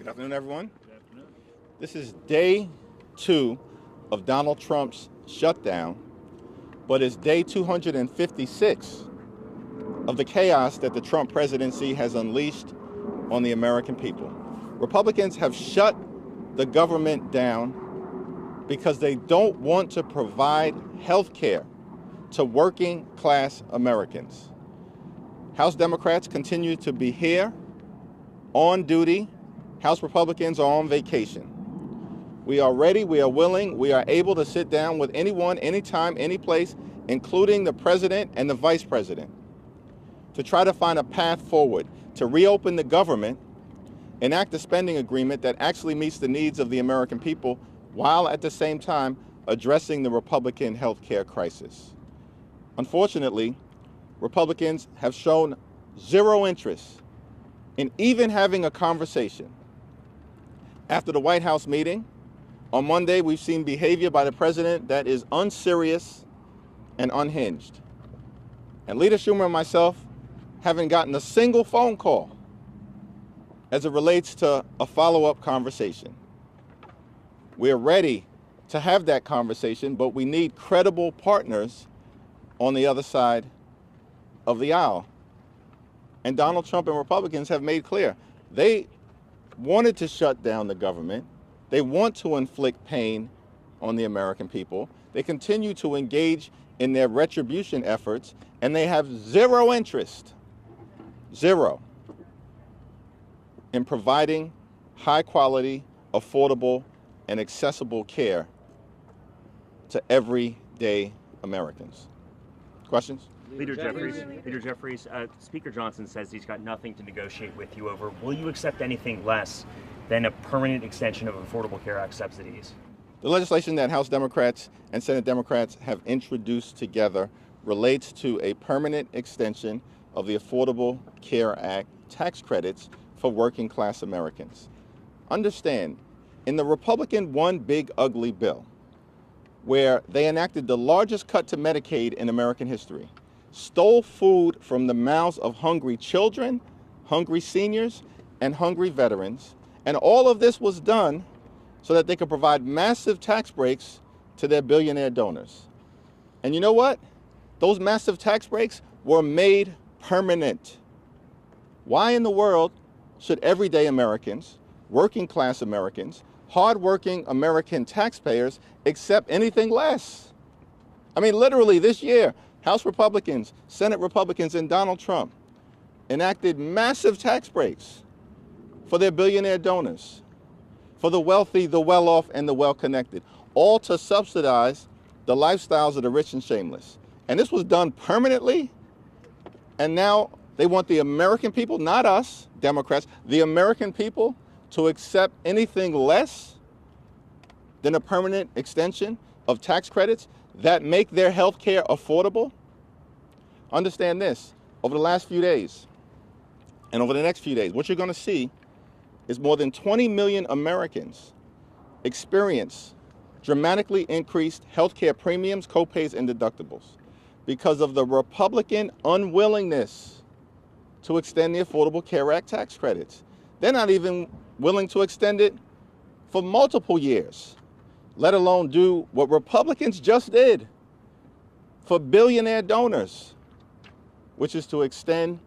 Good afternoon, everyone. Good afternoon. This is day 2 of Donald Trump's shutdown, but it's day 256 of the chaos that the Trump presidency has unleashed on the American people. Republicans have shut the government down because they don't want to provide health care to working class Americans. House Democrats continue to be here on duty. House Republicans are on vacation. We are ready, we are willing, we are able to sit down with anyone, anytime, any place, including the president and the vice president, to try to find a path forward to reopen the government, enact a spending agreement that actually meets the needs of the American people while at the same time addressing the Republican health care crisis. Unfortunately, Republicans have shown zero interest in even having a conversation. After the White House meeting, on Monday, we've seen behavior by the president that is unserious and unhinged. And Leader Schumer and myself haven't gotten a single phone call as it relates to a follow-up conversation. We're ready to have that conversation, but we need credible partners on the other side of the aisle. And Donald Trump and Republicans have made clear they wanted to shut down the government. They want to inflict pain on the American people. They continue to engage in their retribution efforts, and they have zero interest, zero, in providing high quality, affordable, and accessible care to everyday Americans. Questions? Leader Jeffries, Speaker Johnson says he's got nothing to negotiate with you over. Will you accept anything less than a permanent extension of Affordable Care Act subsidies? The legislation that House Democrats and Senate Democrats have introduced together relates to a permanent extension of the Affordable Care Act tax credits for working class Americans. Understand, in the Republican One Big Ugly Bill, where they enacted the largest cut to Medicaid in American history, stole food from the mouths of hungry children, hungry seniors, and hungry veterans, and all of this was done so that they could provide massive tax breaks to their billionaire donors. And you know what? Those massive tax breaks were made permanent. Why in the world should everyday Americans, working class Americans, hardworking American taxpayers accept anything less? I mean, literally this year, House Republicans, Senate Republicans, and Donald Trump enacted massive tax breaks for their billionaire donors, for the wealthy, the well-off, and the well-connected, all to subsidize the lifestyles of the rich and shameless. And this was done permanently, and now they want the American people, not us, Democrats, the American people to accept anything less than a permanent extension of tax credits that make their health care affordable. Understand this, over the last few days and over the next few days, what you're going to see is more than 20 million Americans experience dramatically increased health care premiums, copays, and deductibles because of the Republican unwillingness to extend the Affordable Care Act tax credits. They're not even willing to extend it for multiple years, let alone do what Republicans just did for billionaire donors, which is to extend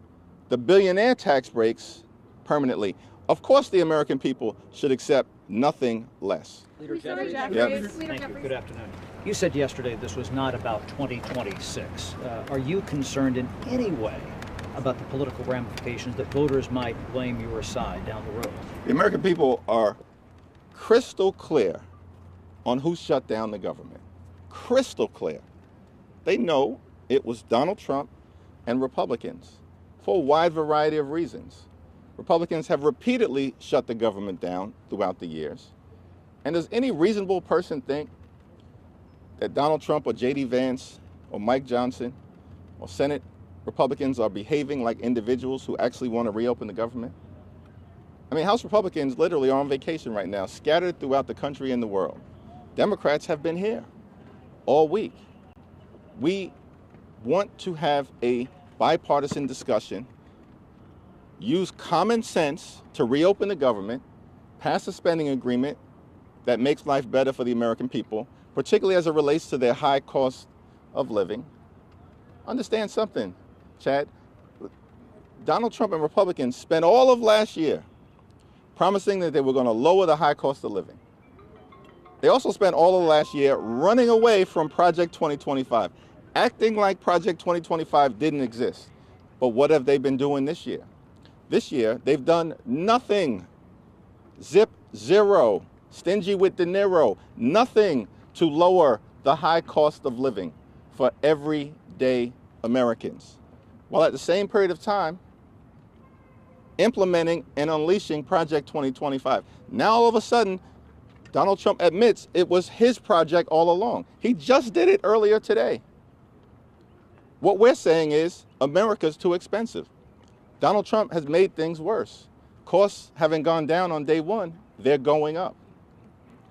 the billionaire tax breaks permanently. Of course, the American people should accept nothing less. Leader Jeffries. Yep. Thank you. Good afternoon. You said yesterday this was not about 2026. Are you concerned in any way about the political ramifications that voters might blame your side down the road? The American people are crystal clear on who shut down the government. Crystal clear. They know it was Donald Trump and Republicans for a wide variety of reasons. Republicans have repeatedly shut the government down throughout the years. And does any reasonable person think that Donald Trump or J.D. Vance or Mike Johnson or Senate Republicans are behaving like individuals who actually want to reopen the government? I mean, House Republicans literally are on vacation right now, scattered throughout the country and the world. Democrats have been here all week. We want to have a bipartisan discussion, use common sense to reopen the government, pass a spending agreement that makes life better for the American people, particularly as it relates to their high cost of living. Understand something, Chad. Donald Trump and Republicans spent all of last year promising that they were going to lower the high cost of living. They also spent all of last year running away from Project 2025, acting like Project 2025 didn't exist. But what have they been doing this year? This year, they've done nothing. Zip, zero, stingy with De Niro, nothing to lower the high cost of living for everyday Americans, while at the same period of time, implementing and unleashing Project 2025. Now, all of a sudden, Donald Trump admits it was his project all along. He just did it earlier today. What we're saying is America's too expensive. Donald Trump has made things worse. Costs haven't gone down on day one, they're going up.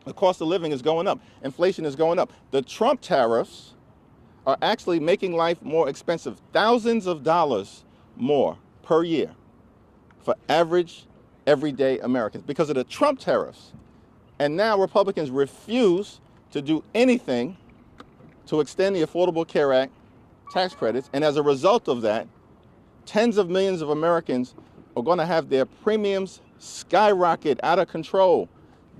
The cost of living is going up. Inflation is going up. The Trump tariffs are actually making life more expensive, thousands of dollars more per year for average, everyday Americans because of the Trump tariffs. And now Republicans refuse to do anything to extend the Affordable Care Act tax credits. And as a result of that, tens of millions of Americans are going to have their premiums skyrocket out of control,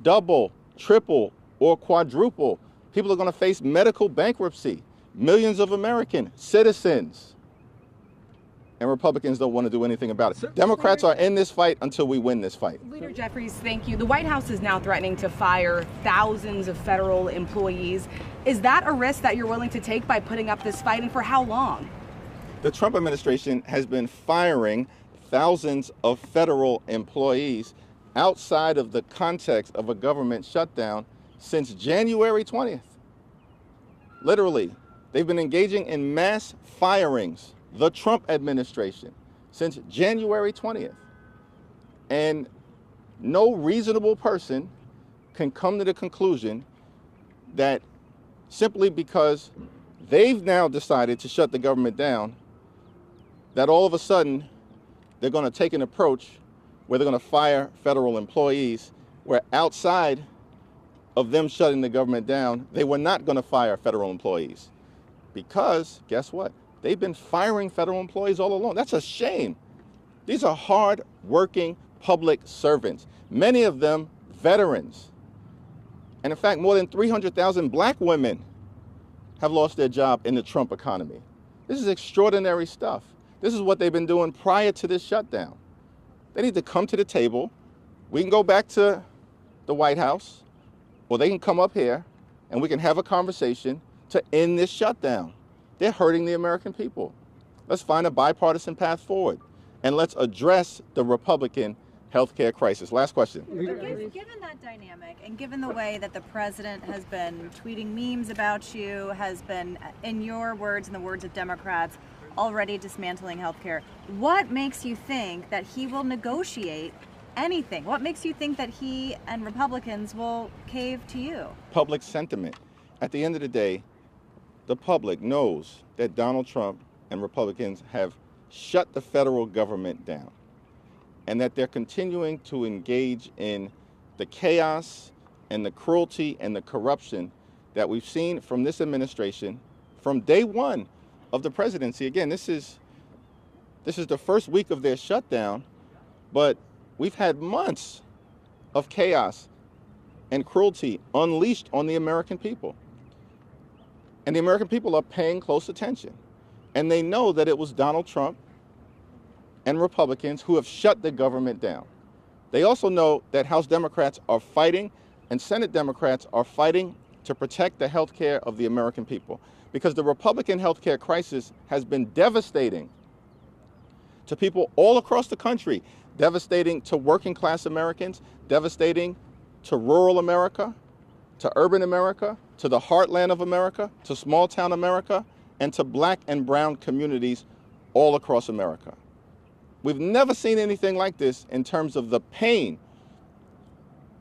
double, triple, or quadruple. People are going to face medical bankruptcy. Millions of American citizens. And Republicans don't want to do anything about it. Democrats are in this fight until we win this fight. Leader Jeffries, thank you. The White House is now threatening to fire thousands of federal employees. Is that a risk that you're willing to take by putting up this fight, and for how long? The Trump administration has been firing thousands of federal employees outside of the context of a government shutdown since January 20th. Literally, they've been engaging in mass firings, the Trump administration, since January 20th. And no reasonable person can come to the conclusion that simply because they've now decided to shut the government down, that all of a sudden they're going to take an approach where they're going to fire federal employees, where outside of them shutting the government down, they were not going to fire federal employees. Because, guess what? They've been firing federal employees all along. That's a shame. These are hard-working public servants, many of them veterans. And in fact, more than 300,000 black women have lost their job in the Trump economy. This is extraordinary stuff. This is what they've been doing prior to this shutdown. They need to come to the table. We can go back to the White House, or they can come up here and we can have a conversation to end this shutdown. They're hurting the American people. Let's find a bipartisan path forward, and let's address the Republican healthcare crisis. Last question. Given that dynamic, and given the way that the president has been tweeting memes about you, has been, in your words and the words of Democrats, already dismantling healthcare, what makes you think that he will negotiate anything? What makes you think that he and Republicans will cave to you? Public sentiment. At the end of the day, the public knows that Donald Trump and Republicans have shut the federal government down, and that they're continuing to engage in the chaos and the cruelty and the corruption that we've seen from this administration from day one of the presidency. Again, this is the first week of their shutdown, but we've had months of chaos and cruelty unleashed on the American people. And the American people are paying close attention. And they know that it was Donald Trump and Republicans who have shut the government down. They also know that House Democrats are fighting and Senate Democrats are fighting to protect the health care of the American people, because the Republican health care crisis has been devastating to people all across the country, devastating to working class Americans, devastating to rural America, to urban America, to the heartland of America, to small town America, and to black and brown communities all across America. We've never seen anything like this in terms of the pain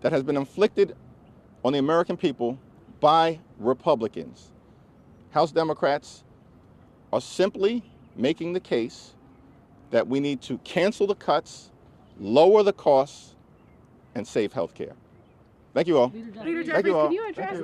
that has been inflicted on the American people by Republicans. House Democrats are simply making the case that we need to cancel the cuts, lower the costs, and safe health care. Thank you all. Leader Thank you all. can you address